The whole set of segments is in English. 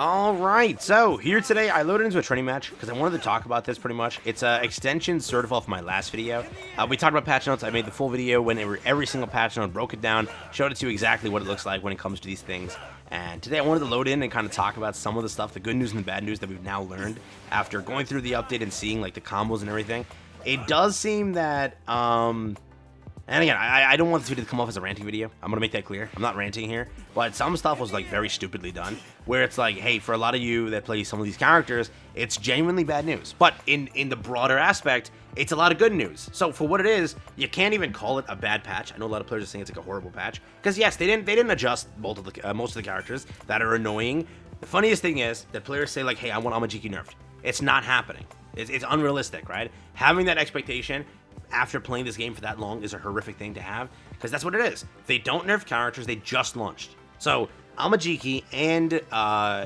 All right, so here today I loaded into a training match because I wanted to talk about this pretty much. It's an extension sort of off my last video. We talked about patch notes. I made the full video when every single patch note, broke it down, showed it to you exactly what it looks like when it comes to these things. And today I wanted to load in and kind of talk about some of the stuff, the good news and the bad news that we've now learned after going through the update and seeing like the combos and everything. It does seem that and again, I don't want this video to come off as a ranting video. I'm going to make that clear. I'm not ranting here. But some stuff was like very stupidly done. Where it's like, hey, for a lot of you that play some of these characters, it's genuinely bad news. But in the broader aspect, it's a lot of good news. So for what it is, you can't even call it a bad patch. I know a lot of players are saying it's like a horrible patch. Because yes, they didn't adjust most of the characters that are annoying. The funniest thing is that players say like, hey, I want Amajiki nerfed. It's not happening. It's unrealistic, right? Having that expectation after playing this game for that long is a horrific thing to have, because that's what it is. They don't nerf characters, they just launched. So Amajiki and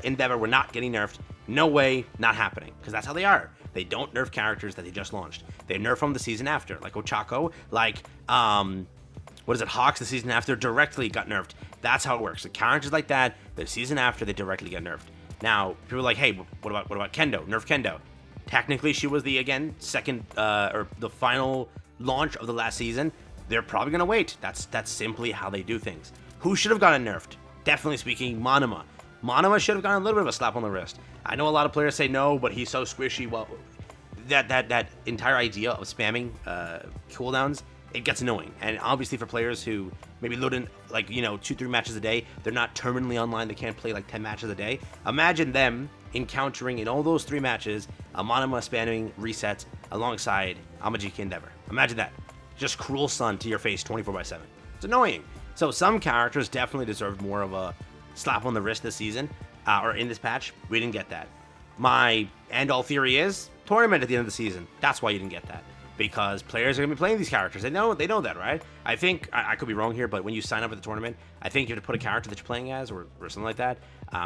Endeavor were not getting nerfed. No way, not happening, because that's how they are. They don't nerf characters that they just launched. They nerf them the season after, like Ochako, like Hawks the season after directly got nerfed. That's how it works. The characters like that, the season after, they directly get nerfed. Now, people are like, hey, what about Kendo? Nerf Kendo. Technically, she was the, again, second, or the final launch of the last season. They're probably going to wait. That's simply how they do things. Who should have gotten nerfed? Definitely speaking, Monoma. Monoma should have gotten a little bit of a slap on the wrist. I know a lot of players say no, but he's so squishy. Well, that entire idea of spamming cooldowns, it gets annoying. And obviously for players who maybe load in, like, 2-3 matches a day, they're not terminally online, they can't play like 10 matches a day. Imagine them encountering in all those 3 matches a Monoma spamming resets alongside Amajiki Endeavor. Imagine that. Just cruel sun to your face 24/7. It's annoying. So some characters definitely deserved more of a slap on the wrist this season, or in this patch. We didn't get that. My end-all theory is tournament at the end of the season. That's why you didn't get that. Because players are going to be playing these characters. They know that, right? I think, I could be wrong here, but when you sign up for the tournament, I think you have to put a character that you're playing as, or something like that.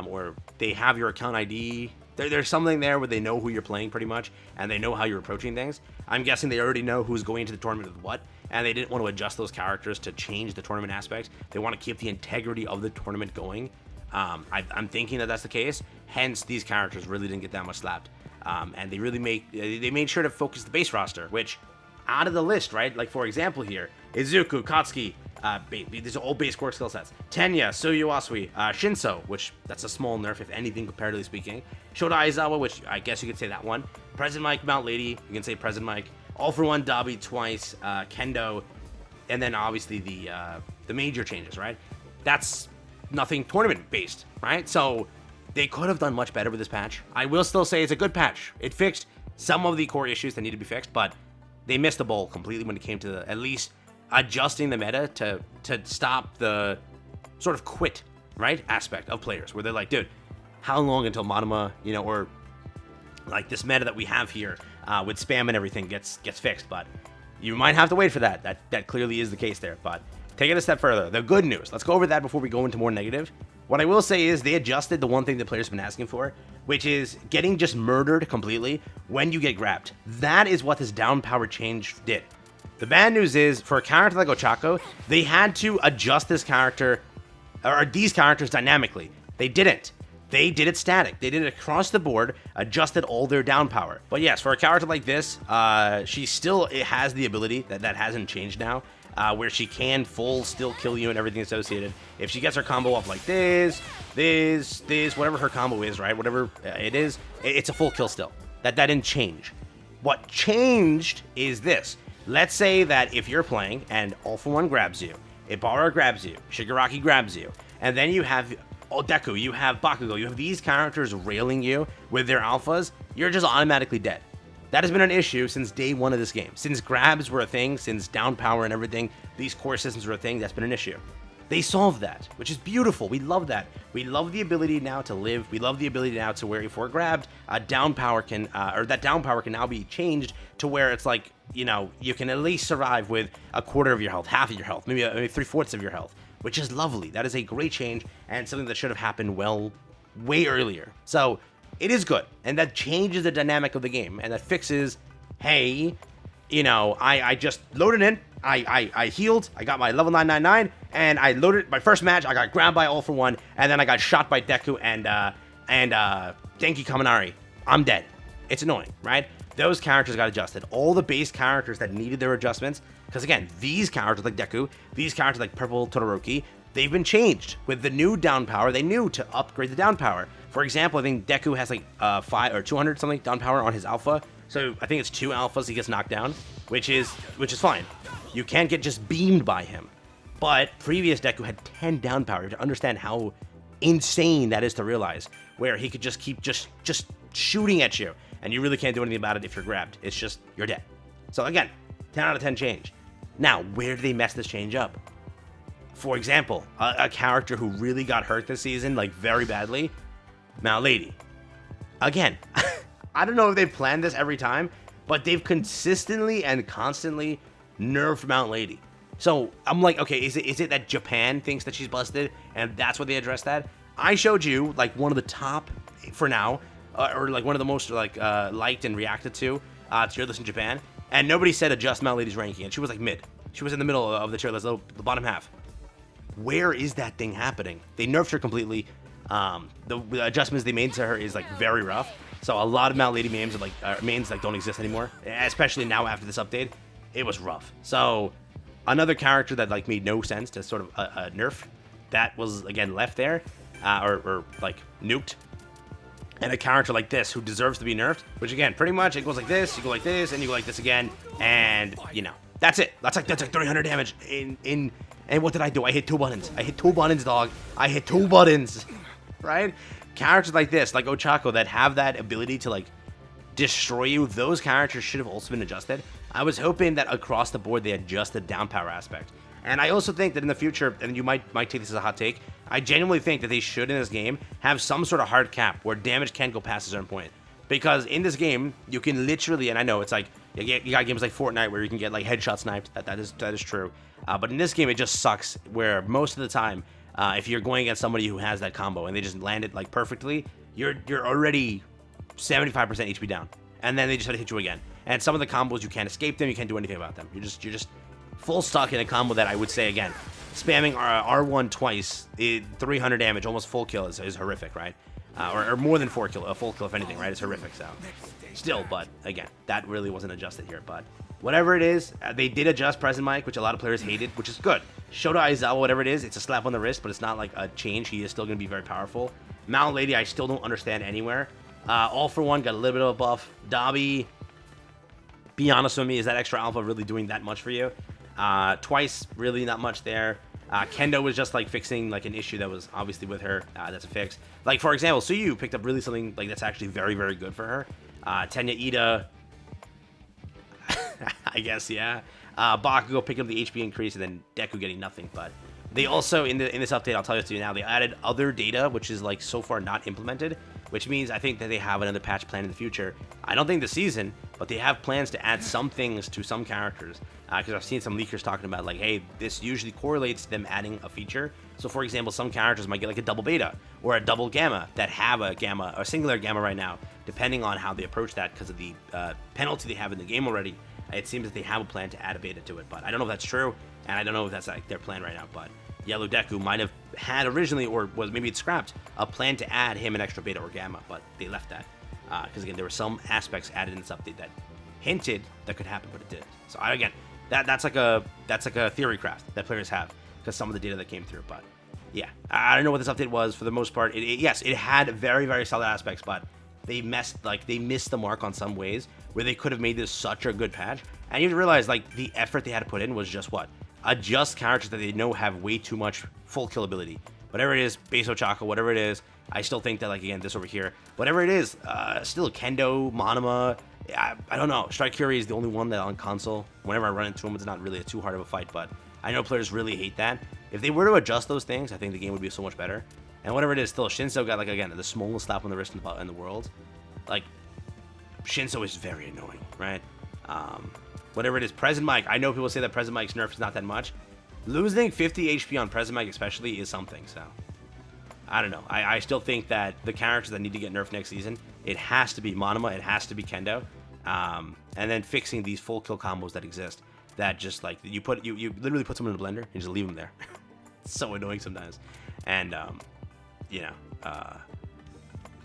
Or they have your account ID. There's something there where they know who you're playing pretty much, and they know how you're approaching things. I'm guessing they already know who's going to the tournament with what, and they didn't want to adjust those characters to change the tournament aspect. They want to keep the integrity of the tournament going. I'm thinking that that's the case. Hence, these characters really didn't get that much slapped. And they really they made sure to focus the base roster, which out of the list, right? Like for example here, Izuku, Katsuki, these are all base core skill sets. Tenya, Soyu Asui, Shinso, which that's a small nerf if anything comparatively speaking. Shota Aizawa, which I guess you could say that one. President Mike, Mount Lady, you can say President Mike. All for One, Dabi twice, Kendo, and then obviously the major changes, right? That's nothing tournament based, right? So they could have done much better with this patch. I will still say it's a good patch. It fixed some of the core issues that need to be fixed, but they missed the ball completely when it came to at least adjusting the meta to stop the sort of quit, right, aspect of players, where they're like, dude, how long until Monoma, or like this meta that we have here with spam and everything gets fixed? But you might have to wait for that. That clearly is the case there. But take it a step further. The good news. Let's go over that before we go into more negative. What I will say is they adjusted the one thing the players have been asking for, which is getting just murdered completely when you get grabbed. That is what this Downpower change did. The bad news is, for a character like Ochako, they had to adjust this character, or these characters dynamically. They didn't. They did it static. They did it across the board, adjusted all their Downpower. But yes, for a character like this, she still has the ability, that hasn't changed now, where she can still kill you and everything associated. If she gets her combo up like this, whatever her combo is, right? Whatever it is, it's a full kill still. That didn't change. What changed is this. Let's say that if you're playing and All For One grabs you, Ibarra grabs you, Shigaraki grabs you, and then you have Deku, you have Bakugo, you have these characters railing you with their alphas, you're just automatically dead. That has been an issue since day one of this game. Since grabs were a thing, since Downpower and everything, these core systems were a thing, that's been an issue. They solved that, which is beautiful. We love that. We love the ability now to live. We love the ability now to where if we're grabbed, Downpower can, or that Downpower can now be changed to where it's like, you can at least survive with a quarter of your health, half of your health, maybe 3/4 of your health, which is lovely. That is a great change and something that should have happened way earlier. So it is good, and that changes the dynamic of the game, and that fixes, hey, I just loaded in, I healed, I got my level 999, and I loaded my first match, I got grabbed by All For One, and then I got shot by Deku and and Denki Kaminari, I'm dead. It's annoying, right? Those characters got adjusted. All the base characters that needed their adjustments, because again, these characters like Deku, these characters like Purple Todoroki, they've been changed. With the new Downpower, they knew to upgrade the Downpower. For example, I think Deku has like 5 or 200 something Downpower on his alpha. So I think it's 2 alphas he gets knocked down, which is fine. You can't get just beamed by him. But previous Deku had 10 Downpower. To understand how insane that is to realize, where he could just keep just shooting at you, and you really can't do anything about it if you're grabbed. It's just, you're dead. So again, 10 out of 10 change. Now, where do they mess this change up? For example, a character who really got hurt this season, like very badly, Mount Lady. Again, I don't know if they've planned this every time, but they've consistently and constantly nerfed Mount Lady. So I'm like, okay, is it that Japan thinks that she's busted and that's why they addressed that? I showed you like one of the top, for now, or like one of the most like liked and reacted to tier list in Japan, and nobody said adjust Mount Lady's ranking, and she was like mid. She was in the middle of the tier list, the bottom half. Where is that thing happening? They nerfed her completely. The adjustments they made to her is like very rough. So a lot of Mount Lady mains are like mains like don't exist anymore, especially now after this update. It was rough. So another character that like made no sense to sort of nerf, that was again left there, or like nuked. And a character like this who deserves to be nerfed, which again, pretty much it goes like this, you go like this, and you go like this again, and you know, that's it. That's like 300 damage in. And what did I do? I hit 2 buttons. I hit 2 buttons, dog. I hit 2 buttons, right? Characters like this, like Ochako, that have that ability to like destroy you, those characters should have also been adjusted. I was hoping that across the board they adjusted Downpower aspect. And I also think that in the future, and you might take this as a hot take, I genuinely think that they should in this game have some sort of hard cap where damage can't go past a certain point. Because in this game, you can literally, and I know it's like, you got games like Fortnite where you can get like headshot sniped, that is true. But in this game, it just sucks where most of the time, if you're going against somebody who has that combo and they just land it like perfectly, you're already 75% HP down. And then they just try to hit you again. And some of the combos, you can't escape them, you can't do anything about them. You're just full stuck in a combo that I would say, again, spamming R1 twice, 300 damage, almost full kill is horrific, right? Or more than full kill if anything, right? It's horrific, so. Still, but again, that really wasn't adjusted here. But whatever it is, they did adjust Present Mic, which a lot of players hated, which is good. Shota Aizawa, whatever it is, it's a slap on the wrist, but it's not like a change. He is still going to be very powerful. Mount Lady, I still don't understand anywhere. All for One got a little bit of a buff. Dabi, be honest with me, is that extra alpha really doing that much for you? Twice, really not much there. Kendo was just like fixing like an issue that was obviously with her. That's a fix. Like for example, Suyu picked up really something like that's actually very, very good for her. Tenya Ida, I guess, yeah. Bakugo picking up the HP increase, and then Deku getting nothing. But they also in this update, I'll tell you to you now, they added other data, which is like so far not implemented, which means I think that they have another patch plan in the future. I don't think this season, but they have plans to add some things to some characters. Because I've seen some leakers talking about like, hey, this usually correlates to them adding a feature. So for example, some characters might get like a double beta or a double gamma that have a gamma or singular gamma right now, depending on how they approach that because of the penalty they have in the game already. It seems that they have a plan to add a beta to it, but I don't know if that's true, and I don't know if that's like their plan right now. But Yellow Deku might have had originally, or was maybe it's scrapped, a plan to add him an extra beta or gamma, but they left that because again there were some aspects added in this update that hinted that could happen, but it didn't. So again, that's like a theory craft that players have because some of the data that came through. But yeah, I don't know what this update was for the most part. Yes, it had very, very solid aspects, but they missed the mark on some ways where they could have made this such a good patch. And you realize like the effort they had to put in was just what? Adjust characters that they know have way too much full kill ability. Whatever it is, base Ochako, whatever it is, I still think that like again this over here, whatever it is, still Kendo, Monoma, I don't know. Strike Curie is the only one that on console, whenever I run into him, it's not really too hard of a fight, but I know players really hate that. If they were to adjust those things, I think the game would be so much better. And whatever it is, still, Shinso got, like, again, the smallest slap on the wrist in the world. Like, Shinso is very annoying, right? Whatever it is, Present Mic, I know people say that Present Mic's nerf is not that much. Losing 50 HP on Present Mic especially is something, so. I don't know. I still think that the characters that need to get nerfed next season, it has to be Monoma, it has to be Kendo. And then fixing these full kill combos that exist that just like you literally put someone in a blender and just leave them there. It's so annoying sometimes. And you know,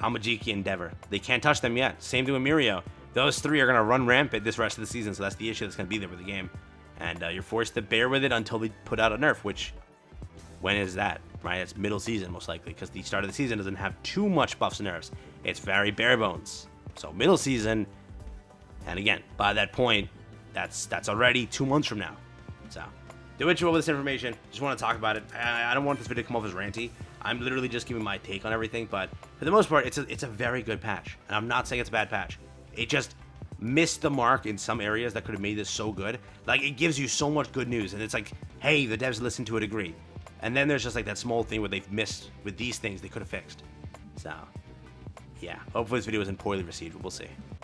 Amajiki, and Endeavor. They can't touch them yet. Same thing with Mirio. Those three are going to run rampant this rest of the season, so that's the issue that's going to be there with the game. And you're forced to bear with it until they put out a nerf, which, when is that? Right? It's middle season, most likely, because the start of the season doesn't have too much buffs and nerfs. It's very bare bones. So middle season, and again, by that point, that's already 2 months from now. So, do what you will with this information. Just want to talk about it. I don't want this video to come off as ranty. I'm literally just giving my take on everything, but for the most part, it's a very good patch. And I'm not saying it's a bad patch. It just missed the mark in some areas that could have made this so good. Like, it gives you so much good news, and it's like, hey, the devs listened to it, agree. And then there's just like that small thing where they've missed with these things they could have fixed. So, yeah, hopefully this video isn't poorly received, but we'll see.